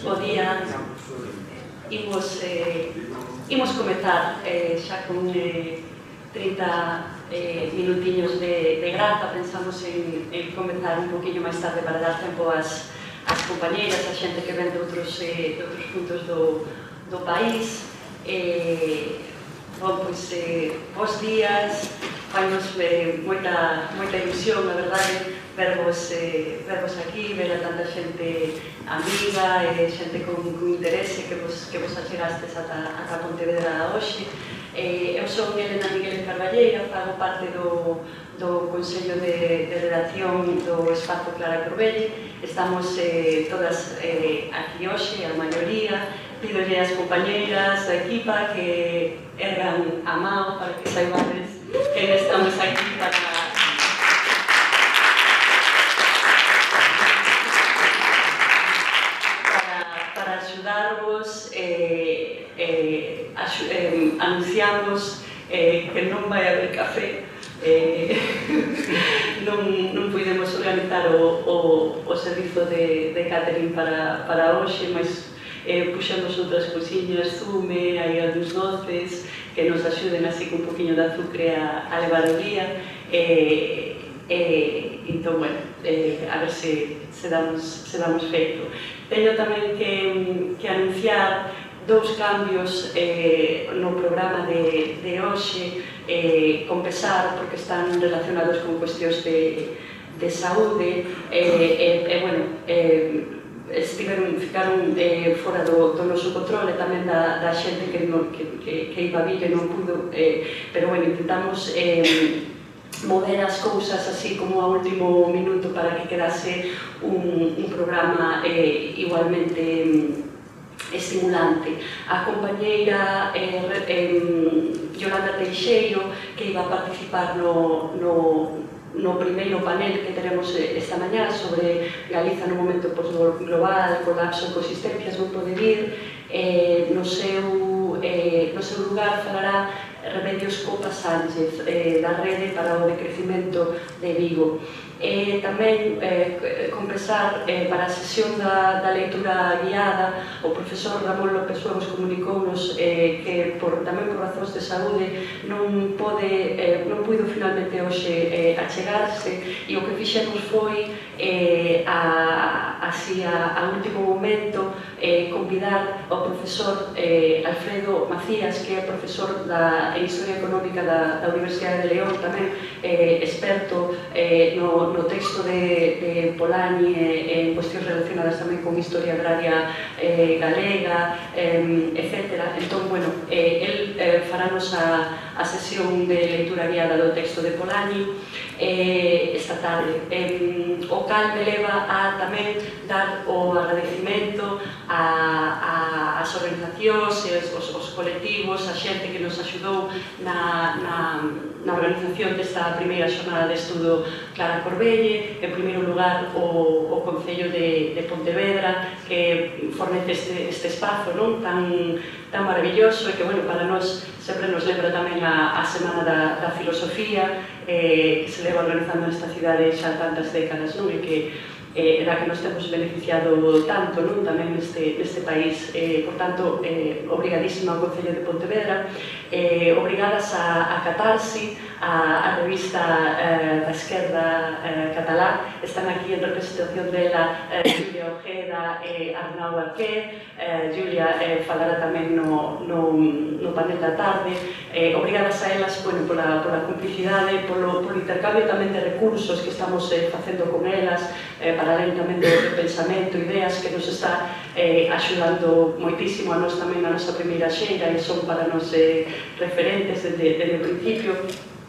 bo día. Imos comezar xa con 30 minutiños de graza. Pensamos en comezar un poquinho máis tarde para dar tempo ás compañeiras, a xente que ven de outros puntos do país. Bom, pois, bons días, fainos moita ilusión, a verdade, vervos aquí, ver a tanta xente amiga e xente con interese que vos achegastes ata Pontevedra hoxe. Eu son Elena Miguel Carballeira, fago parte do Consello de Redacción do Espazo Clara Corbelle. Estamos todas aquí hoxe, a maioría. Pidolle ás compañeiras da equipa que ergan a mao para que saibades que estamos aquí para axudarvos. Anunciamos que non vai haber café. Non puidemos organizar o servizo de catering para hoxe, mas puxemos outras cousiñas, zume, hai algúns doces que nos axuden así con un poquinho de azúcar a levar o día. Entón, bueno, a ver se damos feito. Teño tamén que anunciar dous cambios no programa de hoxe, con pesar, porque están relacionados con cuestións de saúde. Bueno, ficaron fora do noso controle tamén da xente que iba a vir e non pudo, pero bueno, intentamos mover as cousas así como a último minuto para que quedase un programa igualmente estimulante. A compañeira Yolanda Teixeiro, que iba a participar no primeiro panel que teremos esta mañá sobre Galiza no momento global, colapso, ecosistencias, non pode vir. No seu lugar falará Remedios Copa Sánchez, da Rede para o Decrecimento de Vigo. Tamén, con pesar, para a sesión da leitura guiada, o profesor Ramón López Huevos comunicounos que tamén por razóns de saúde non puido finalmente hoxe achegarse, e o que fixemos foi así a último momento convidar ao profesor Alfredo Macías, que é profesor en Historia Económica da Universidade de León, tamén experto no texto de Polanyi en cuestións relacionadas tamén con historia agraria galega, etc. Entón, bueno, el faranos a sesión de leitura guiada do texto de Polanyi esta tarde, o cal me leva a tamén dar o agradecimento ás organizacións e os colectivos, a xente que nos axudou na organización desta primeira xornada de estudo Clara Corbelle. En primeiro lugar, o Concello de Pontevedra, que fornece este espazo tan maravilloso e que, bueno, para nós sempre nos lembra tamén a Semana da Filosofía, que se leva organizando nesta cidade xa tantas décadas, non? E que era que nos temos beneficiado tanto, non? Tamén neste país. Por tanto, obrigadísima ao Concello de Pontevedra, obrigadas a Catarsi, a revista da esquerda catalá. Están aquí en representación dela Julia Ojeda e Arnau Arqué. Julia falará tamén no panel da tarde. Obrigadas a elas pola complicidade, polo intercambio tamén de recursos que estamos facendo con elas, para além tamén do pensamento, ideas que nos está axudando moitísimo a nós tamén na nosa primeira xeira, e son para nós referentes desde o principio.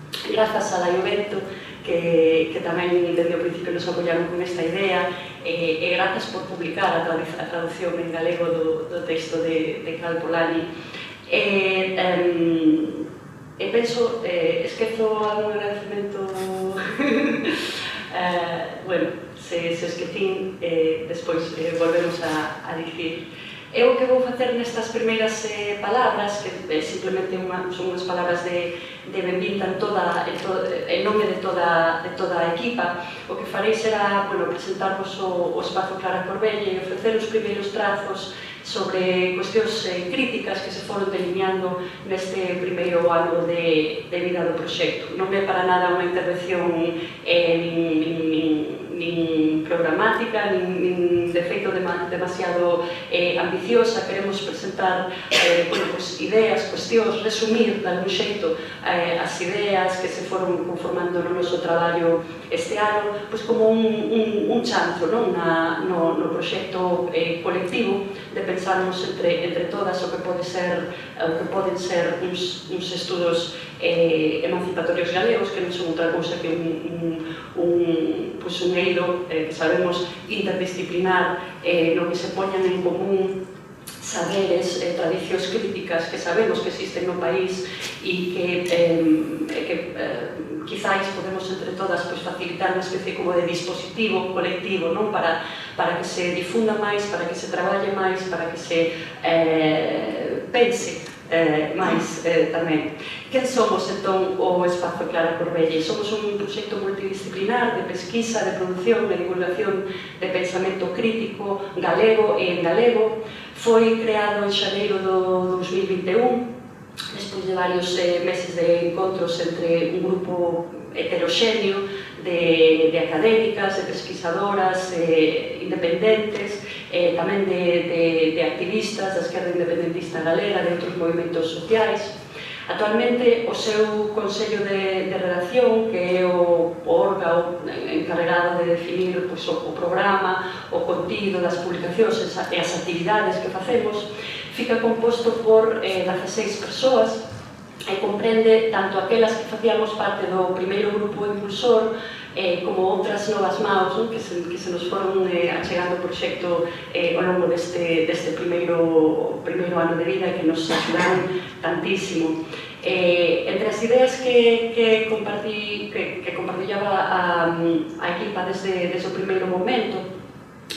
Grazas a Laiovento, que tamén desde o principio nos apoyaron con esta idea, e grazas por publicar a traducción en galego do texto de Cal Polanyi. Penso, esquezo algún agradecemento. Bueno, se esquecín, despois volvemos a dicir. Eu o que vou facer nestas primeiras palabras, que simplemente son unhas palabras de benvinda en nome de toda a equipa, o que farei será presentarvos o Espazo Clara Corbelle e ofrecer os primeiros trazos sobre cuestións críticas que se foron delineando neste primeiro ano de vida do proxecto. Non é para nada unha intervención nin programática, nin de feito demasiado ambiciosa. Queremos presentar ideas, cuestións, resumir de algún xeito as ideas que se foron conformando no noso traballo este ano, como un chanzo no proxecto colectivo de pensarnos entre todas o que poden ser uns estudos emancipatorios galegos, que non son outra cousa que un eido que sabemos interdisciplinar, no que se poñan en común saberes, tradicións críticas que sabemos que existen no país e que quizáis podemos entre todas facilitar unha especie como de dispositivo colectivo para que se difunda máis, para que se traballe máis, para que se pense máis tamén. Quen somos, entón, o Espazo Clara Corbelle? Somos un proxecto multidisciplinar de pesquisa, de produción, de divulgación de pensamento crítico galego e en galego. Foi creado en xaneiro do 2021, despois de varios meses de encontros entre un grupo heteroxéneo de académicas, de pesquisadoras independentes, tamén de activistas da esquerda independentista galega, de outros movimentos sociais. Actualmente, o seu Consello de Redacción, que é o órgano encarregado de definir o programa, o contido das publicacións e as actividades que facemos, fica composto por 16 persoas e comprende tanto aquelas que facíamos parte do primeiro grupo impulsor como outras novas maus que se nos foron achegando o proxecto ao longo deste primeiro ano de vida e que nos axudaron tantísimo. Entre as ideas que compartillaba a equipa desde o primeiro momento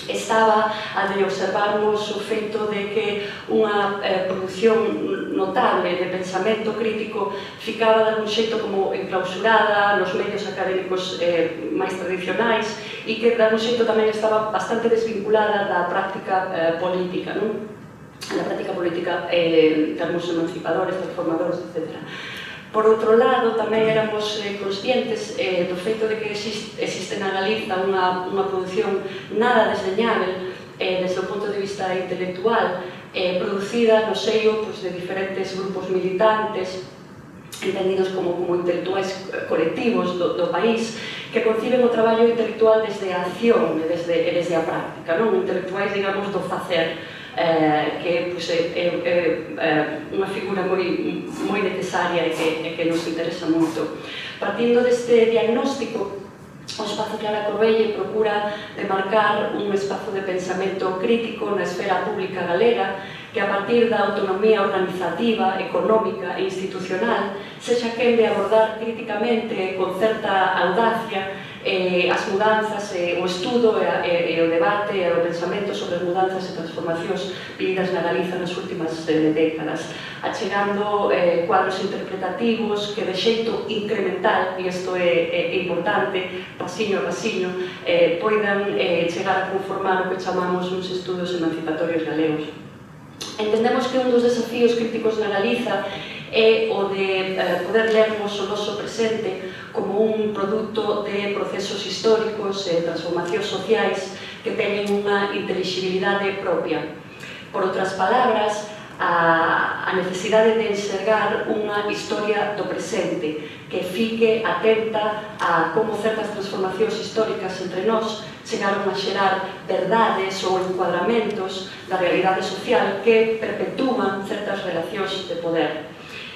estaba a de observarmos o feito de que unha produción notable de pensamento crítico ficaba de algún xeito como enclausurada nos medios académicos máis tradicionais e que de algún xeito tamén estaba bastante desvinculada da práctica política, da práctica política en termos emancipadores, transformadores, etc. Por outro lado, tamén éramos conscientes do feito de que existe na Galiza unha produción nada desdeñável desde o punto de vista intelectual, producida no seio de diferentes grupos militantes, entendidos como intelectuais colectivos do país, que conciben o traballo intelectual desde a acción e desde a práctica, intelectuais, digamos, do facer, que é unha figura moi necesaria e que nos interesa moito. Partindo deste diagnóstico, o Espazo Clara Corbelle procura demarcar un espazo de pensamento crítico na esfera pública galega que a partir da autonomía organizativa, económica e institucional sexa quen de abordar críticamente con certa audacia as mudanzas, o estudo e o debate e o pensamento sobre as mudanzas e transformacións vividas na Galiza nas últimas décadas, achegando cuadros interpretativos que de xeito incremental, e isto é importante, pasiño a pasiño, poidan chegar a conformar o que chamamos uns estudos emancipatorios galegos. Entendemos que un dos desafíos críticos na Galiza é o de poder lermos o noso presente como un produto de procesos históricos e transformacións sociais que teñen unha intelixibilidade propia. Por outras palabras, a necesidade de enxergar unha historia do presente que fique atenta a como certas transformacións históricas entre nós chegaron a xerar verdades ou encuadramentos da realidade social que perpetúan certas relacións de poder.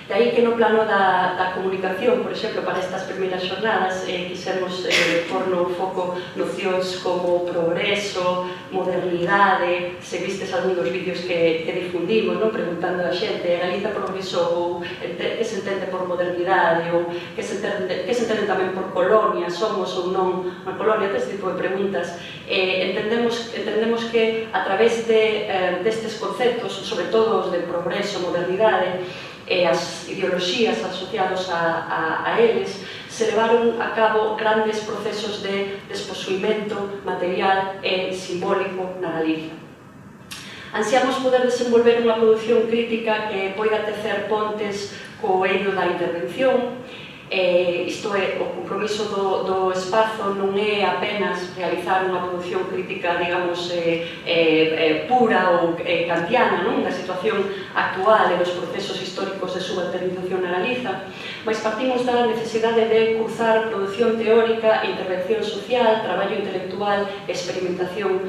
De aí que no plano da comunicación, por exemplo, para estas primeiras xornadas, quixemos pôr no foco nocións como progreso, modernidade, se vistes algún dos vídeos que difundimos, non? Preguntando a xente, Galiza progresou, que se entende por modernidade, ou que se entende tamén por colonia, somos ou non unha colonia, este tipo de preguntas. Entendemos que a través destes conceptos, sobre todo os de progreso, modernidade, e as ideoloxías asociados a eles, se levaron a cabo grandes procesos de desposuimento material e simbólico na Galiza. Ansiamos poder desenvolver unha produción crítica que poida tecer pontes co eido da intervención. Isto é, o compromiso do espazo non é apenas realizar unha produción crítica, digamos, pura ou kantiana, da situación actual e dos procesos históricos de subalternización na Galiza, mas partimos da necesidade de cruzar produción teórica, intervención social, traballo intelectual e experimentación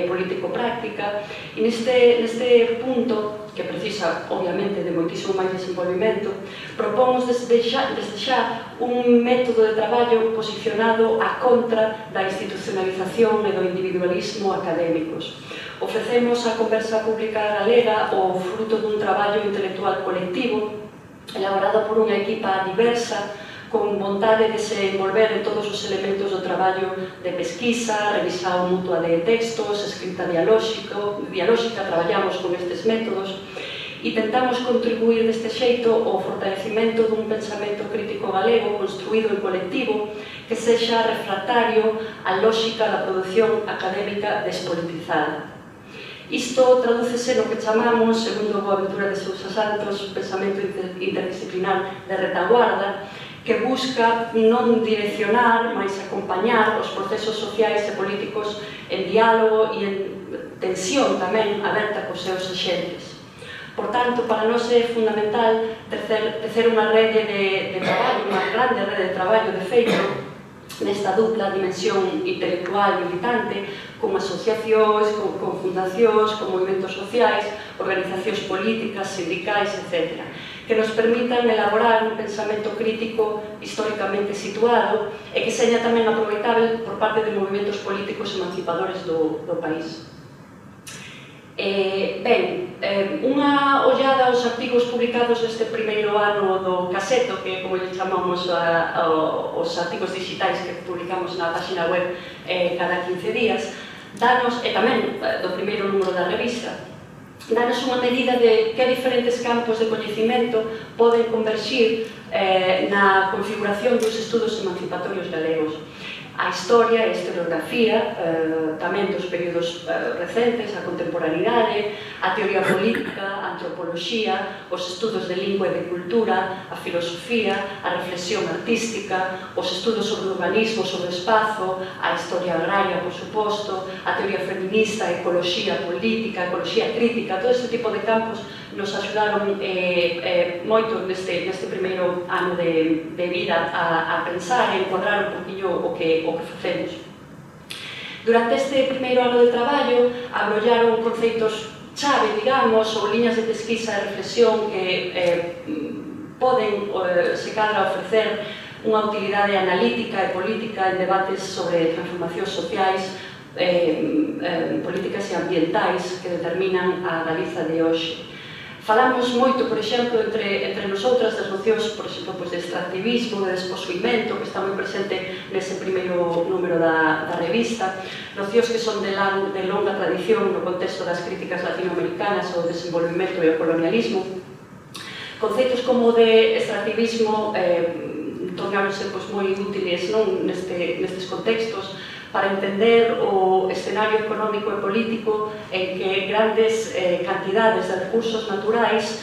político-práctica. E neste punto, que precisa, obviamente, de moitísimo máis desenvolvimento, propomos desde xa un método de traballo posicionado a contra da institucionalización e do individualismo académicos. Ofrecemos a conversa pública galega o fruto dun traballo intelectual colectivo elaborado por unha equipa diversa con vontade de se envolver en todos os elementos do traballo de pesquisa, revisao mutua de textos, escrita dialóxica, traballamos con estes métodos e tentamos contribuir deste xeito ao fortalecimento dun pensamento crítico galego construído en colectivo que sexa refractario á lóxica da produción académica despolitizada. Isto tradúcese no que chamamos, segundo Boaventura de Sousa Santos, pensamento interdisciplinar de retaguarda, que busca non direccionar, mas acompañar os procesos sociais e políticos en diálogo e en tensión tamén aberta cos seus axentes. Por tanto, para nós é fundamental tecer unha rede de traballo, unha grande rede de traballo de feito nesta dupla dimensión intelectual militante, con asociacións, con fundacións, con movimentos sociais, organizacións políticas, sindicais, etc., que nos permitan elaborar un pensamento crítico históricamente situado e que seña tamén aproveitable por parte de movimentos políticos emancipadores do país. Unha ollada aos artigos publicados neste primeiro ano do Caseto, que como lle chamamos os artigos digitais que publicamos na página web cada 15 días, danos, e tamén do primeiro número da revista, danos unha medida de que diferentes campos de coñecimento poden converxir na configuración dos estudos emancipatorios galegos. A historia e a historiografía, tamén dos períodos recentes, a contemporaneidade, a teoría política, a antropoloxía, os estudos de lingua e de cultura, a filosofía, a reflexión artística, os estudos sobre o urbanismo, sobre o espazo, a historia agraria, por suposto, a teoría feminista, a ecoloxía política, a ecoloxía crítica, todo este tipo de campos nos axudaron moito neste primeiro ano de vida a pensar e encuadrar un poquinho o que facemos. Durante este primeiro ano de traballo abrollaron conceitos chave, digamos, ou liñas de pesquisa e reflexión que poden, se cadra, ofrecer unha utilidade analítica e política en debates sobre transformacións sociais, políticas e ambientais que determinan a Galiza de hoxe. Falamos moito, por exemplo, entre nosotras das nocións, por exemplo, de extractivismo, de desposuimento, que está moi presente nese primeiro número da revista, nocións que son de longa tradición no contexto das críticas latinoamericanas ao desenvolvimento e ao colonialismo. Conceitos como de extractivismo tornáronse moi útiles nestes contextos para entender o escenario económico e político en que grandes cantidades de recursos naturais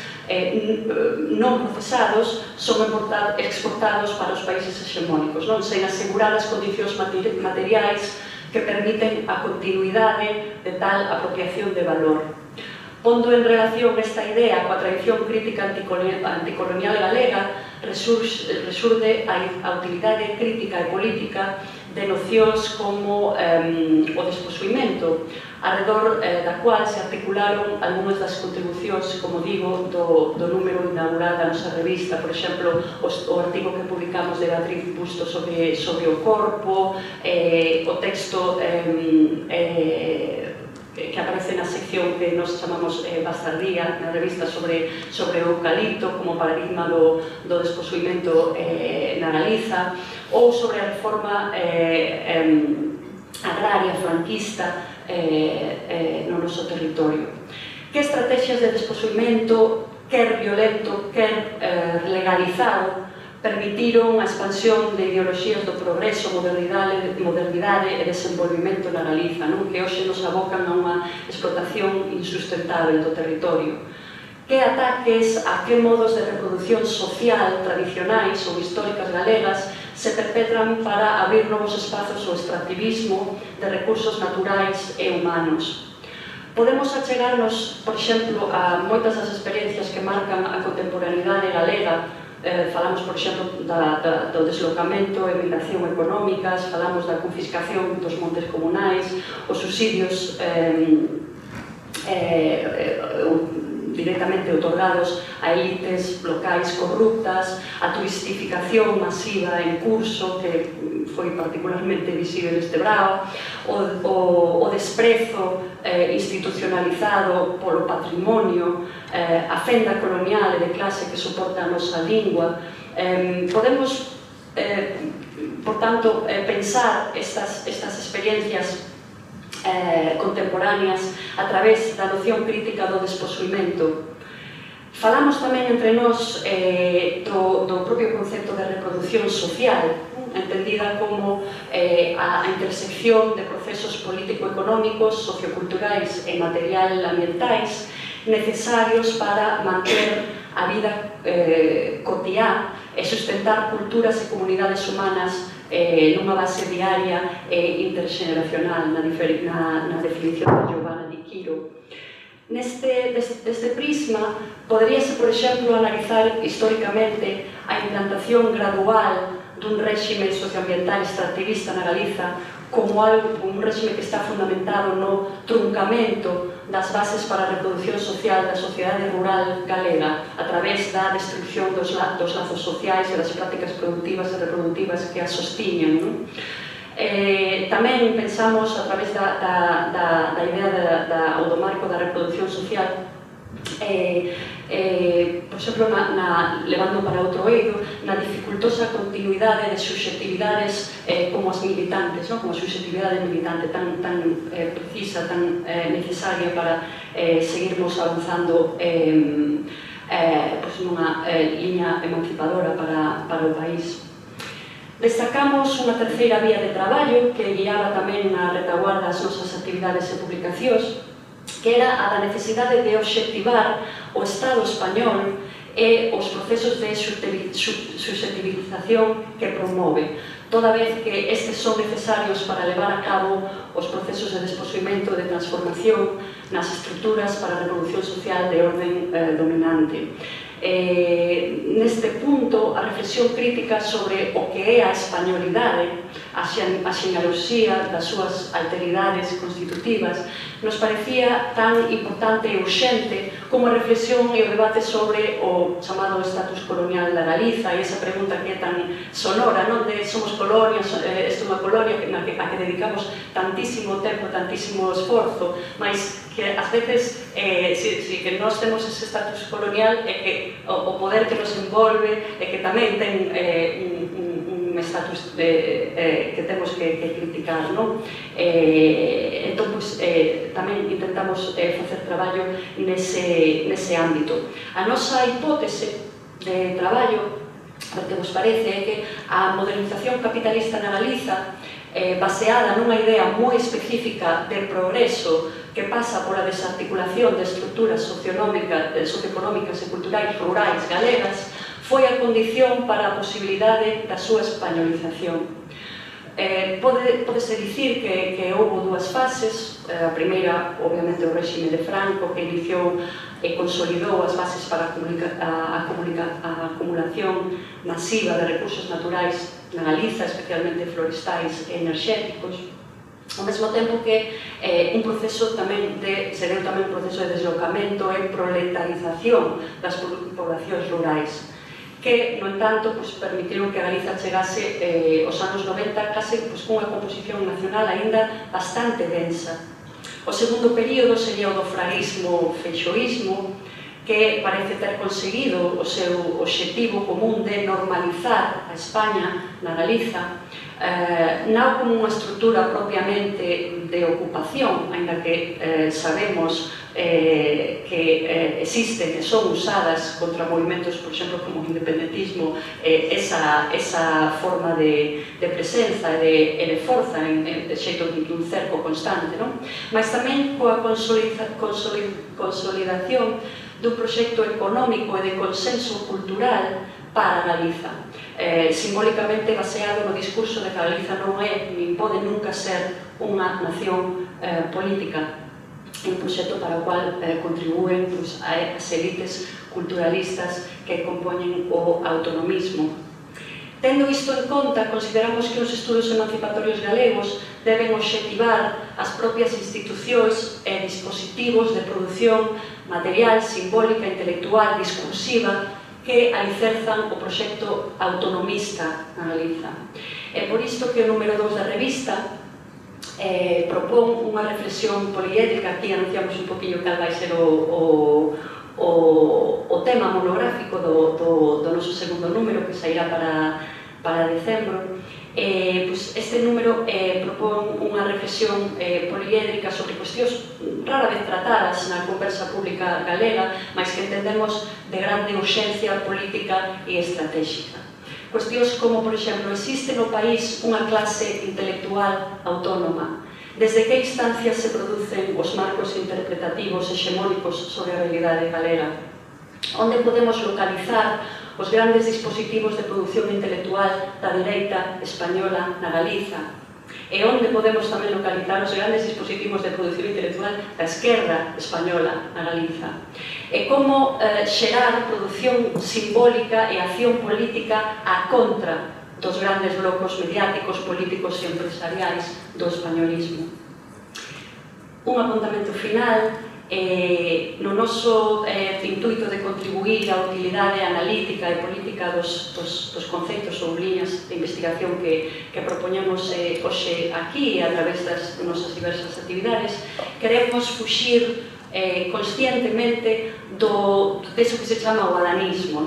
non procesados son exportados para os países hexemónicos, sen asegurar as condicións materiais que permiten a continuidade de tal apropiación de valor. Pondo en relación esta idea coa tradición crítica anticolonial galega, resurde a utilidade crítica e política de nocións como o desposuimento, arredor da cual se articularon algunhas das contribucións, como digo, do número inaugural da nosa revista. Por exemplo, o artigo que publicamos de Beatriz Busto sobre o corpo, o texto que aparece na sección que nos chamamos Bastardía, na revista sobre o eucalipto como paradigma do desposuimento na Galiza, ou sobre a reforma agraria franquista no noso territorio. Que estrategias de desposuimento, quer violento, quer legalizado, permitiron a expansión de ideoloxías do progreso, modernidade e desenvolvimento na Galiza, que hoxe nos abocan a unha explotación insustentável do territorio. Que ataques a que modos de reproducción social tradicionais ou históricas galegas se perpetran para abrir novos espazos ao extractivismo de recursos naturais e humanos. Podemos achegarnos, por exemplo, a moitas das experiencias que marcan a contemporaneidade galega. Falamos, por exemplo, do deslocamento e migración económicas, falamos da confiscación dos montes comunais, os subsidios directamente otorgados a élites locais corruptas, a turistificación masiva en curso, que foi particularmente visible neste brao, o desprezo institucionalizado polo patrimonio, a fenda colonial e de clase que soporta a nosa lingua. Podemos, por tanto, pensar estas experiencias contemporáneas a través da noción crítica do desposuimento. Falamos tamén entre nós do propio concepto de reproducción social, entendida como a intersección de procesos político-económicos, socioculturais e material-ambientais necesarios para manter a vida cotiá e sustentar culturas e comunidades humanas nunha base diaria e interxeneracional, na definición de Giovanna Di Chiro. Deste prisma, poderíase, por exemplo, analizar históricamente a implantación gradual dun réxime socioambiental extractivista na Galiza como un réxime que está fundamentado no truncamento das bases para a reproducción social da sociedade rural galega a través da destrucción dos lazos sociais e das prácticas productivas e reproductivas que as sostiñan. Tamén pensamos a través da idea do marco da reproducción social, por exemplo, levando para outro eido, na dificultosa continuidade de subjetividades como as militantes, como a subjetividade militante tan precisa, tan necesaria para seguirmos avanzando nunha liña emancipadora para o país. Destacamos unha terceira vía de traballo que guiaba tamén na retaguarda das nosas actividades e publicacións, que era a da necesidade de obxectivar o Estado español e os procesos de susceptibilización que promove, toda vez que estes son necesarios para levar a cabo os procesos de desposuimento e de transformación nas estruturas para a revolución social de orden dominante. Neste punto, a reflexión crítica sobre o que é a españolidade, a xenealoxía das súas alteridades constitutivas, nos parecía tan importante e urxente como a reflexión e o debate sobre o chamado estatus colonial da Galiza e esa pregunta que é tan sonora, non? De somos colonias, esta é unha colonia a que dedicamos tantísimo tempo, tantísimo esforzo, mas que ás veces, que nós temos ese estatus colonial e que o poder que nos envolve e que tamén ten un estatus que temos que criticar, non? Entón, tamén intentamos facer traballo nese ámbito. A nosa hipótese de traballo, o que vos parece, é que a modernización capitalista na Galiza, baseada nunha idea moi específica de progreso que pasa pola desarticulación de estruturas socioeconómicas e culturais rurais galegas, foi a condición para a posibilidade da súa españolización. Pódese dicir que houve dúas fases. A primeira, obviamente, o réxime de Franco, que iniciou e consolidou as bases para a acumulación masiva de recursos naturais na Galiza, especialmente florestais e enerxéticos. ao mesmo tempo que un proceso tamén se deu tamén un proceso de deslocamento e proletarización das poblacións rurais, que, no entanto, permitiron que Galiza chegase aos anos 90 case cunha composición nacional aínda bastante densa. O segundo período sería o do fraguismo feixoísmo, que parece ter conseguido o seu obxectivo común de normalizar a España na Galiza, non como unha estrutura propiamente de ocupación, ainda que sabemos que existen e son usadas contra movimentos, por exemplo, como o independentismo, esa forma de presenza e de forza, de xeito de un cerco constante, mas tamén coa consolidación dun proxecto económico e de consenso cultural para Galiza, simbólicamente baseado no discurso de que Galiza non é, nin pode nunca ser, unha nación política, un proxecto para o cual contribúen as elites culturalistas que compoñen o autonomismo. Tendo isto en conta, consideramos que os estudos emancipatorios galegos deben obxectivar as propias institucións e dispositivos de produción material, simbólica, intelectual, discursiva, que alicerzan o proxecto autonomista na Galiza. É por isto que o número 2 da revista propón unha reflexión poliédrica. Aquí anunciamos un poquinho cal vai ser o tema monográfico do noso segundo número, que sairá para decembro. Este número propón unha reflexión poliédrica sobre cuestións rara vez tratadas na conversa pública galega, mas que entendemos de grande urxencia política e estratégica. Cuestións como, por exemplo, existe no país unha clase intelectual autónoma? Desde que instancias se producen os marcos interpretativos hexemónicos sobre a realidade galega? Onde podemos localizar os grandes dispositivos de produción intelectual da dereita española na Galiza? E onde podemos tamén localizar os grandes dispositivos de produción intelectual da esquerda española na Galiza? E como xerar produción simbólica e acción política a contra dos grandes blocos mediáticos, políticos e empresariais do españolismo. Un apuntamento final. No noso intuito de contribuir á utilidade analítica e política dos conceitos ou liñas de investigación que propoñemos hoxe aquí a través das nosas diversas actividades, queremos fuxir conscientemente deso que se chama o adanismo.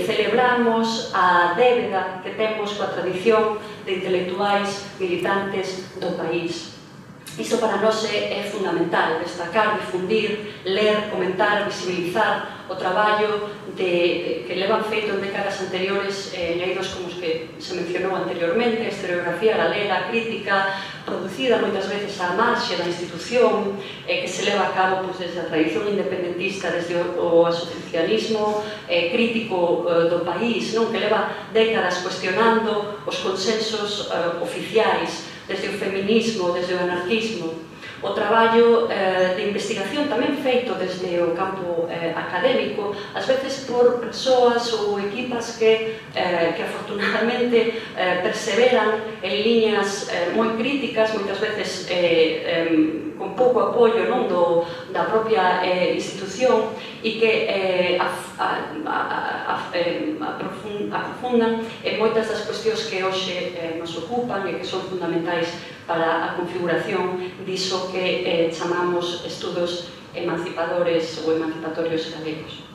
Celebramos a débeda que temos coa tradición de intelectuais militantes do país. Isto para nós é fundamental, destacar, difundir, ler, comentar, visibilizar o traballo que levan feito en décadas anteriores eidos como os que se mencionou anteriormente, a historiografía galega, crítica, producida moitas veces á marxe da institución, que se leva a cabo desde a tradición independentista, desde o asociacionismo crítico do país, que leva décadas cuestionando os consensos oficiais, desde o feminismo, desde o anarquismo. O traballo de investigación tamén feito desde o campo académico, ás veces por persoas ou equipas que afortunadamente perseveran en liñas moi críticas, moitas veces con pouco apoio da propia institución, e que aprofundan en moitas das cuestións que hoxe nos ocupan e que son fundamentais para a configuración diso que chamamos estudos emancipadores ou emancipatorios galegos.